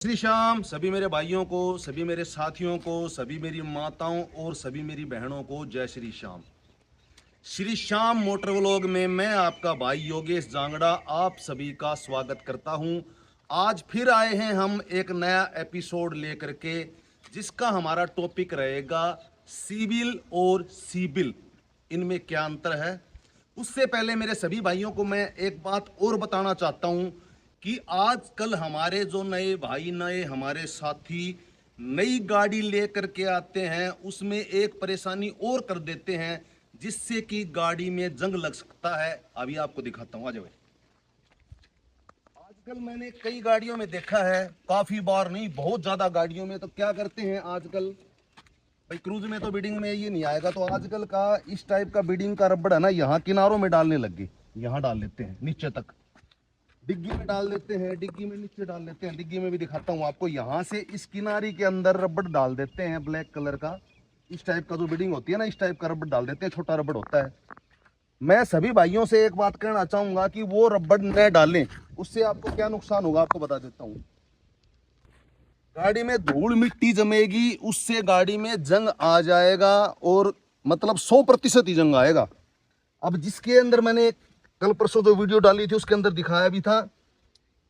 श्री श्याम सभी मेरे भाइयों को, सभी मेरे साथियों को, सभी मेरी माताओं और सभी मेरी बहनों को जय श्री श्याम। श्री श्याम मोटर व्लॉग में मैं आपका भाई योगेश जांगड़ा आप सभी का स्वागत करता हूं। आज फिर आए हैं हम एक नया एपिसोड लेकर के, जिसका हमारा टॉपिक रहेगा सिविल और सिबिल, इनमें क्या अंतर है। उससे पहले मेरे सभी भाइयों को मैं एक बात और बताना चाहता हूं कि आजकल हमारे जो नए भाई, नए हमारे साथी नई गाड़ी लेकर के आते हैं, उसमें एक परेशानी और कर देते हैं जिससे कि गाड़ी में जंग लग सकता है। अभी आपको दिखाता हूं, आ जाओ। आजकल मैंने कई गाड़ियों में देखा है, काफी बार नहीं बहुत ज्यादा गाड़ियों में, तो क्या करते हैं आजकल भाई, क्रूज में तो बीडिंग में ये नहीं आएगा, तो आजकल का इस टाइप का बीडिंग का रबड़ है ना, यहाँ किनारों में डालने लग गए। यहाँ डाल लेते हैं नीचे तक, डिग्गी में डाल देते हैं, डिग्गी में नीचे डाल देते हैं। डिग्गी में भी दिखाता हूँ आपको, यहाँ से इस किनारी के अंदर रबड़ डाल देते हैं ब्लैक कलर का। इस टाइप का जो बीडिंग होती है ना, इस टाइप का रबड़ डाल देते हैं, छोटा रबड़ होता है। मैं सभी भाइयों से एक बात कहना चाहूंगा कि वो रबड़ न डालें। उससे आपको क्या नुकसान होगा आपको बता देता हूँ। गाड़ी में धूल मिट्टी जमेगी, उससे गाड़ी में जंग आ जाएगा, और मतलब 100% ही जंग आएगा। अब जिसके अंदर मैंने कल परसों जो वीडियो डाली थी उसके अंदर दिखाया भी था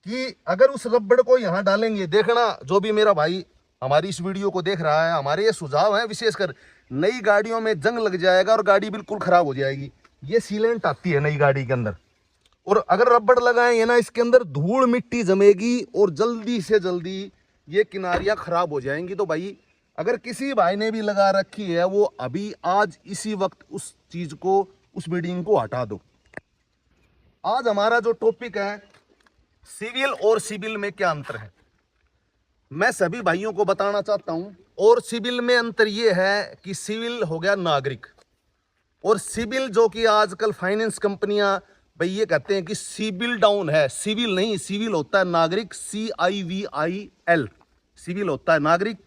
कि अगर उस रबड़ को यहाँ डालेंगे, देखना जो भी मेरा भाई हमारी इस वीडियो को देख रहा है, हमारे ये सुझाव है, विशेषकर नई गाड़ियों में जंग लग जाएगा और गाड़ी बिल्कुल खराब हो जाएगी। ये सीलेंट आती है नई गाड़ी के अंदर, और अगर रबड़ लगाएंगे ना, इसके अंदर धूल मिट्टी जमेगी और जल्दी से जल्दी ये किनारियां खराब हो जाएंगी। तो भाई अगर किसी भाई ने भी लगा रखी है, वो अभी आज इसी वक्त उस चीज को, उस बीडिंग को हटा दो। आज हमारा जो टॉपिक है सिविल और सिबिल में क्या अंतर है, मैं सभी भाइयों को बताना चाहता हूं। और सिविल में अंतर यह है कि सिविल हो गया नागरिक, और सिबिल जो कि आजकल फाइनेंस कंपनियां भाई ये कहते हैं कि सिबिल डाउन है। सिविल नहीं, सिविल होता है नागरिक, CIVIL, सिविल होता है नागरिक।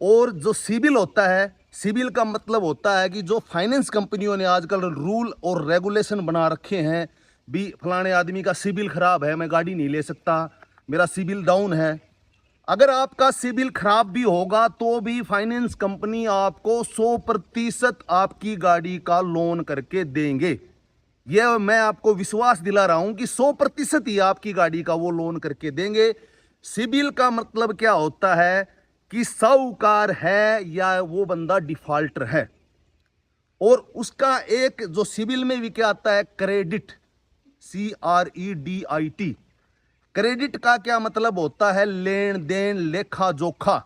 और जो सिबिल होता है, सिबिल का मतलब होता है कि जो फाइनेंस कंपनियों ने आजकल रूल और रेगुलेशन बना रखे हैं, भी फलाने आदमी का सिबिल खराब है, मैं गाड़ी नहीं ले सकता, मेरा सिबिल डाउन है। अगर आपका सिबिल खराब भी होगा तो भी फाइनेंस कंपनी आपको 100% आपकी गाड़ी का लोन करके देंगे। यह मैं आपको विश्वास दिला रहा हूं कि 100% ही आपकी गाड़ी का वो लोन करके देंगे। सिबिल का मतलब क्या होता है कि साहूकार है या वो बंदा डिफॉल्टर है। और उसका एक जो सिबिल में भी क्या आता है, क्रेडिट, CREDIT। क्रेडिट का क्या मतलब होता है, लेन देन, लेखा जोखा।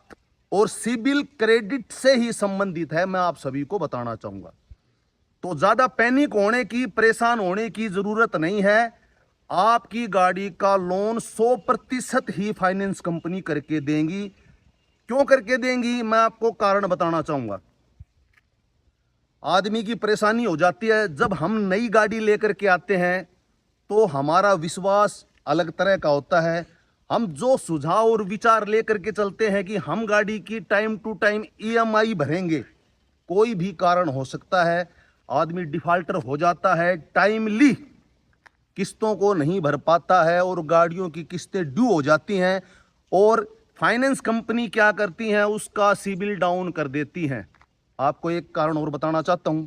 और सिबिल क्रेडिट से ही संबंधित है, मैं आप सभी को बताना चाहूंगा। तो ज्यादा पैनिक होने की, परेशान होने की जरूरत नहीं है। आपकी गाड़ी का लोन 100% ही फाइनेंस कंपनी करके देंगी। क्यों करके देंगी, मैं आपको कारण बताना चाहूंगा। आदमी की परेशानी हो जाती है, जब हम नई गाड़ी लेकर के आते हैं तो हमारा विश्वास अलग तरह का होता है। हम जो सुझाव और विचार लेकर के चलते हैं कि हम गाड़ी की टाइम टू टाइम EMI भरेंगे, कोई भी कारण हो सकता है, आदमी डिफॉल्टर हो जाता है, टाइमली किस्तों को नहीं भर पाता है और गाड़ियों की किस्तें ड्यू हो जाती हैं, और फाइनेंस कंपनी क्या करती हैं, उसका सिबिल डाउन कर देती हैं। आपको एक कारण और बताना चाहता हूं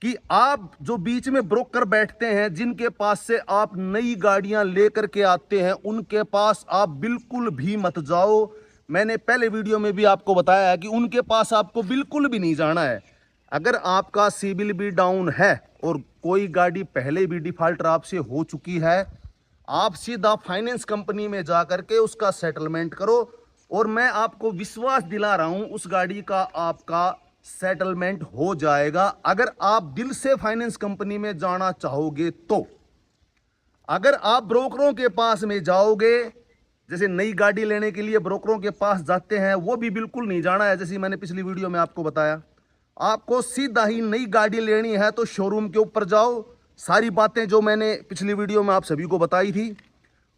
कि आप जो बीच में ब्रोकर बैठते हैं, जिनके पास से आप नई गाड़ियां लेकर के आते हैं, उनके पास आप बिल्कुल भी मत जाओ। मैंने पहले वीडियो में भी आपको बताया है कि उनके पास आपको बिल्कुल भी नहीं जाना है। अगर आपका सिबिल भी डाउन है और कोई गाड़ी पहले भी डिफॉल्टर आपसे हो चुकी है, आप सीधा फाइनेंस कंपनी में जा करके उसका सेटलमेंट करो, और मैं आपको विश्वास दिला रहा हूं उस गाड़ी का आपका सेटलमेंट हो जाएगा, अगर आप दिल से फाइनेंस कंपनी में जाना चाहोगे तो। अगर आप ब्रोकरों के पास में जाओगे, जैसे नई गाड़ी लेने के लिए ब्रोकरों के पास जाते हैं, वो भी बिल्कुल नहीं जाना है। जैसे मैंने पिछली वीडियो में आपको बताया, आपको सीधा ही नई गाड़ी लेनी है तो शोरूम के ऊपर जाओ, सारी बातें जो मैंने पिछली वीडियो में आप सभी को बताई थी।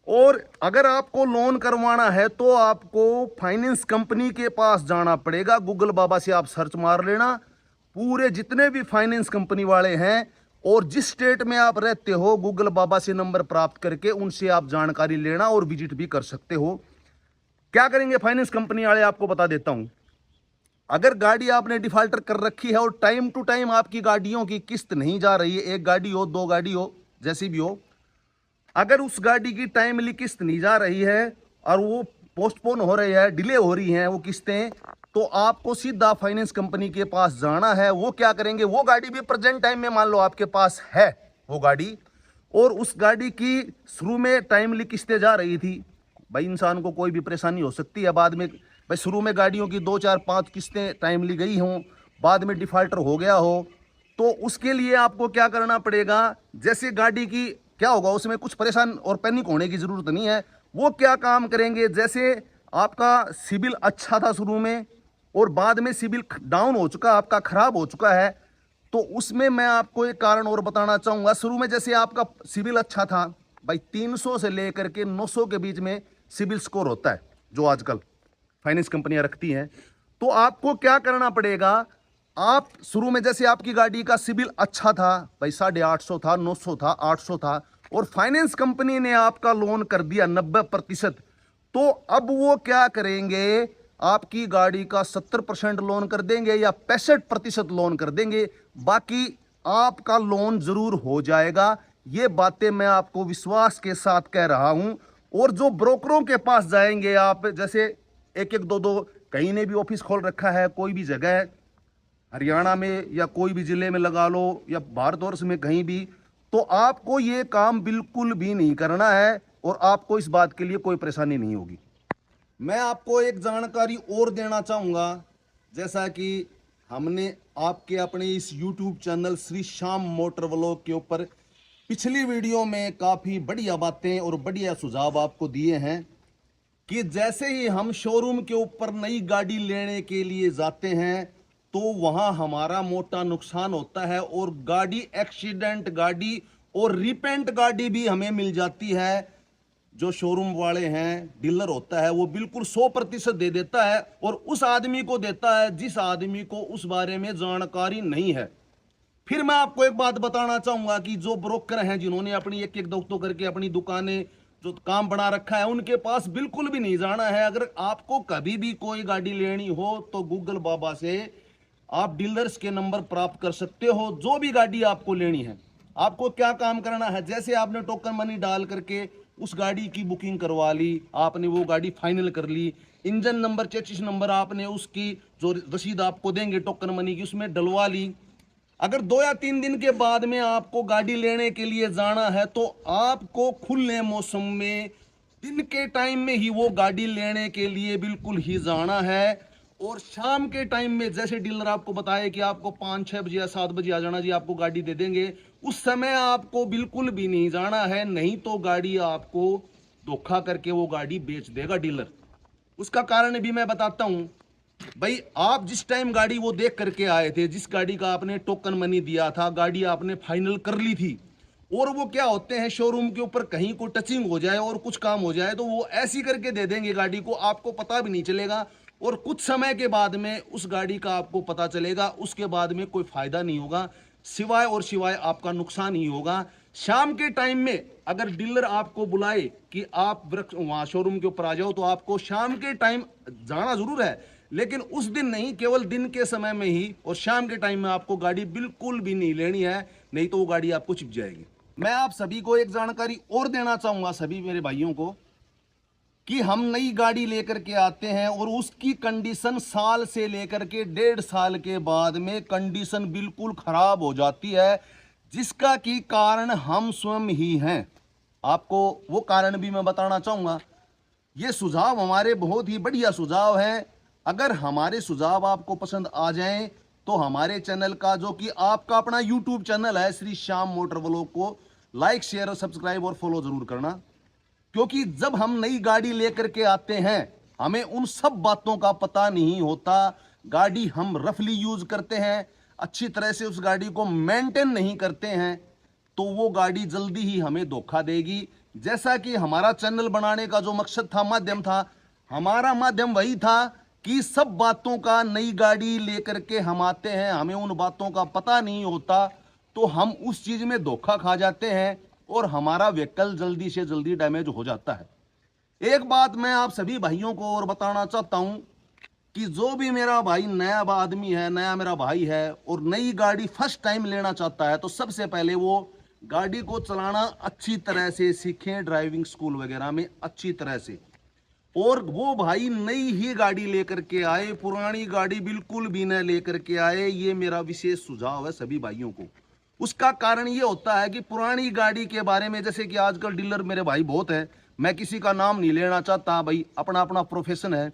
और अगर आपको लोन करवाना है तो आपको फाइनेंस कंपनी के पास जाना पड़ेगा। गूगल बाबा से आप सर्च मार लेना, पूरे जितने भी फाइनेंस कंपनी वाले हैं और जिस स्टेट में आप रहते हो, गूगल बाबा से नंबर प्राप्त करके उनसे आप जानकारी लेना और विजिट भी कर सकते हो। क्या करेंगे फाइनेंस कंपनी वाले, आपको बता देता हूं। अगर गाड़ी आपने डिफॉल्टर कर रखी है और टाइम टू टाइम आपकी गाड़ियों की किस्त नहीं जा रही है, एक गाड़ी हो, दो गाड़ी हो, जैसी भी हो, अगर उस गाड़ी की टाइमली किस्त नहीं जा रही है और वो पोस्टपोन हो रही है, डिले हो रही हैं वो किस्तें, तो आपको सीधा फाइनेंस कंपनी के पास जाना है। वो क्या करेंगे, वो गाड़ी भी प्रेजेंट टाइम में मान लो आपके पास है वो गाड़ी, और उस गाड़ी की शुरू में टाइमली किस्तें जा रही थी, भाई इंसान को कोई भी परेशानी हो सकती है बाद में, भाई शुरू में गाड़ियों की 2 4 5 किस्तें टाइमली गई हों, बाद में डिफॉल्टर हो गया हो, तो उसके लिए आपको क्या करना पड़ेगा, जैसे गाड़ी की क्या होगा, उसमें कुछ परेशान और पैनिक होने की ज़रूरत नहीं है। वो क्या काम करेंगे, जैसे आपका सिबिल अच्छा था शुरू में और बाद में सिबिल डाउन हो चुका, आपका खराब हो चुका है, तो उसमें मैं आपको एक कारण और बताना चाहूँगा। शुरू में जैसे आपका सिबिल अच्छा था, भाई 300 से लेकर के 900 के बीच में सिबिल स्कोर होता है जो आजकल फाइनेंस कंपनियां रखती हैं, तो आपको क्या करना पड़ेगा, आप शुरू में जैसे आपकी गाड़ी का सिबिल अच्छा था, भाई 850 था, 900 था, 800 था, और फाइनेंस कंपनी ने आपका लोन कर दिया 90%, तो अब वो क्या करेंगे, आपकी गाड़ी का 70% लोन कर देंगे या 65% लोन कर देंगे, बाकी आपका लोन जरूर हो जाएगा। ये बातें मैं आपको विश्वास के साथ कह रहा हूं। और जो ब्रोकरों के पास जाएंगे आप, जैसे एक एक दो दो कहीं ने भी ऑफिस खोल रखा है, कोई भी जगह हरियाणा में या कोई भी जिले में लगा लो या भारतवर्ष में कहीं भी, तो आपको ये काम बिल्कुल भी नहीं करना है और आपको इस बात के लिए कोई परेशानी नहीं होगी। मैं आपको एक जानकारी और देना चाहूँगा, जैसा कि हमने आपके अपने इस YouTube channel Shri Shyam motor vlog के ऊपर पिछली वीडियो में काफ़ी बढ़िया बातें और बढ़िया सुझाव आपको दिए हैं कि जैसे ही हम शोरूम के ऊपर नई गाड़ी लेने के लिए जाते हैं तो वहाँ हमारा मोटा नुकसान होता है और गाड़ी एक्सीडेंट गाड़ी और रिपेंट गाड़ी भी हमें मिल जाती है। जो शोरूम वाले हैं, डीलर होता है, वो बिल्कुल 100% दे देता है और उस आदमी को देता है जिस आदमी को उस बारे में जानकारी नहीं है। फिर मैं आपको एक बात बताना चाहूंगा कि जो ब्रोकर हैं, जिन्होंने अपनी एक एक दो करके अपनी दुकानें जो काम बना रखा है, उनके पास बिल्कुल भी नहीं जाना है। अगर आपको कभी भी कोई गाड़ी लेनी हो तो गूगल बाबा से आप डीलर्स के नंबर प्राप्त कर सकते हो। जो भी गाड़ी आपको लेनी है, आपको क्या काम करना है, जैसे आपने टोकन मनी डाल करके उस गाड़ी की बुकिंग करवा ली, आपने वो गाड़ी फाइनल कर ली, इंजन नंबर, चेसिस नंबर आपने उसकी जो रसीद आपको देंगे टोकन मनी की उसमें डलवा ली। अगर 2 या 3 दिन के बाद में आपको गाड़ी लेने के लिए जाना है तो आपको खुले मौसम में दिन के टाइम में ही वो गाड़ी लेने के लिए बिल्कुल ही जाना है। और शाम के टाइम में जैसे डीलर आपको बताए कि आपको 5-6 बजे या 7 बजे आ जाना जी, आपको गाड़ी दे देंगे, उस समय आपको बिल्कुल भी नहीं जाना है, नहीं तो गाड़ी आपको धोखा करके वो गाड़ी बेच देगा डीलर। उसका कारण भी मैं बताता हूं। भाई आप जिस टाइम गाड़ी वो देख करके आए थे, जिस गाड़ी का आपने टोकन मनी दिया था, गाड़ी आपने फाइनल कर ली थी, और वो क्या होते हैं, शोरूम के ऊपर कहीं को टचिंग हो जाए और कुछ काम हो जाए तो वो ऐसी करके दे देंगे गाड़ी को, आपको पता भी नहीं चलेगा और कुछ समय के बाद में उस गाड़ी का आपको पता चलेगा। उसके बाद में कोई फायदा नहीं होगा, सिवाय और सिवाय आपका नुकसान ही होगा। शाम के टाइम में अगर डीलर आपको बुलाए कि आप वहां शोरूम के ऊपर आ जाओ, तो आपको शाम के टाइम जाना जरूर है, लेकिन उस दिन नहीं, केवल दिन के समय में ही और शाम के टाइम में आपको गाड़ी बिल्कुल भी नहीं लेनी है, नहीं तो वो गाड़ी आपको चिप जाएगी। मैं आप सभी को एक जानकारी और देना चाहूंगा, सभी मेरे भाइयों को, कि हम नई गाड़ी लेकर के आते हैं और उसकी कंडीशन साल से लेकर के 1.5 साल के बाद में कंडीशन बिल्कुल खराब हो जाती है, जिसका की कारण हम स्वयं ही हैं। आपको वो कारण भी मैं बताना चाहूँगा। ये सुझाव हमारे बहुत ही बढ़िया सुझाव हैं। अगर हमारे सुझाव आपको पसंद आ जाएं तो हमारे चैनल का, जो कि आपका अपना YouTube चैनल है श्री श्याम मोटर व्लॉग, को लाइक, शेयर और सब्सक्राइब और फॉलो जरूर करना। क्योंकि जब हम नई गाड़ी लेकर के आते हैं, हमें उन सब बातों का पता नहीं होता। गाड़ी हम रफली यूज करते हैं, अच्छी तरह से उस गाड़ी को मेंटेन नहीं करते हैं, तो वो गाड़ी जल्दी ही हमें धोखा देगी। जैसा कि हमारा चैनल बनाने का जो मकसद था, माध्यम था, हमारा माध्यम वही था कि सब बातों का, नई गाड़ी लेकर के हम आते हैं, हमें उन बातों का पता नहीं होता, तो हम उस चीज में धोखा खा जाते हैं और हमारा व्हीकल जल्दी से जल्दी डैमेज हो जाता है। एक बात मैं आप सभी भाइयों को और बताना चाहता हूं कि जो भी मेरा भाई नया आदमी है, नया मेरा भाई है और नई गाड़ी फर्स्ट टाइम लेना चाहता है, तो सबसे पहले वो गाड़ी को चलाना अच्छी तरह से सीखें, ड्राइविंग स्कूल वगैरह में अच्छी तरह से। और वो भाई नई ही गाड़ी लेकर के आए, पुरानी गाड़ी बिल्कुल भी न लेकर के आए। ये मेरा विशेष सुझाव है सभी भाइयों को। उसका कारण ये होता है कि पुरानी गाड़ी के बारे में, जैसे कि आजकल डीलर मेरे भाई बहुत है, मैं किसी का नाम नहीं लेना चाहता, भाई अपना अपना प्रोफेशन है।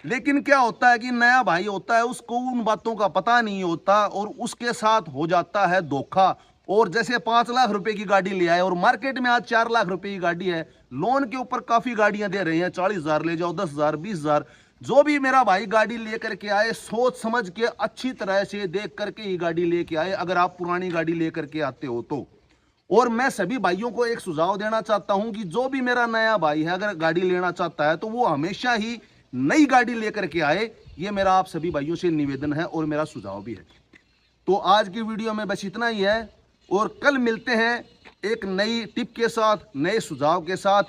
लेकिन क्या होता है कि नया भाई होता है, उसको उन बातों का पता नहीं होता और उसके साथ हो जाता है धोखा। और जैसे 5 लाख रुपए की गाड़ी ले आए और मार्केट में आज 4 लाख रुपए की गाड़ी है, लोन के ऊपर काफी गाड़ियां दे रहे हैं, 40,000 ले जाओ, 10,000, 20,000। जो भी मेरा भाई गाड़ी लेकर के आए, सोच समझ के अच्छी तरह से देख करके ही गाड़ी लेके आए, अगर आप पुरानी गाड़ी लेकर के आते हो तो। और मैं सभी भाइयों को एक सुझाव देना चाहता हूं कि जो भी मेरा नया भाई है, अगर गाड़ी लेना चाहता है तो वो हमेशा ही नई गाड़ी लेकर के आए। ये मेरा आप सभी भाइयों से निवेदन है और मेरा सुझाव भी है। तो आज की वीडियो में बस इतना ही है और कल मिलते हैं एक नई टिप के साथ, नए सुझाव के साथ।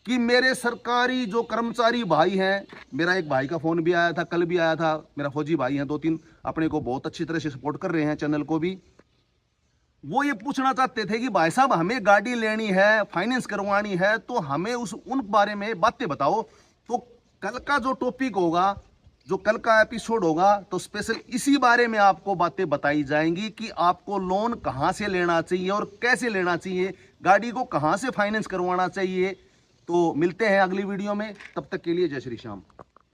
कि मेरे सरकारी जो कर्मचारी भाई हैं, मेरा एक भाई का फ़ोन भी आया था, कल भी आया था, मेरा फौजी भाई हैं 2-3, अपने को बहुत अच्छी तरह से सपोर्ट कर रहे हैं, चैनल को भी। वो ये पूछना चाहते थे कि भाई साहब हमें गाड़ी लेनी है, फाइनेंस करवानी है, तो हमें उन बारे में बातें बताओ। तो कल का जो टॉपिक होगा, जो कल का एपिसोड होगा, तो स्पेशल इसी बारे में आपको बातें बताई जाएंगी कि आपको लोन कहाँ से लेना चाहिए और कैसे लेना चाहिए, गाड़ी को कहाँ से फाइनेंस करवाना चाहिए। तो मिलते हैं अगली वीडियो में, तब तक के लिए जय श्री श्याम।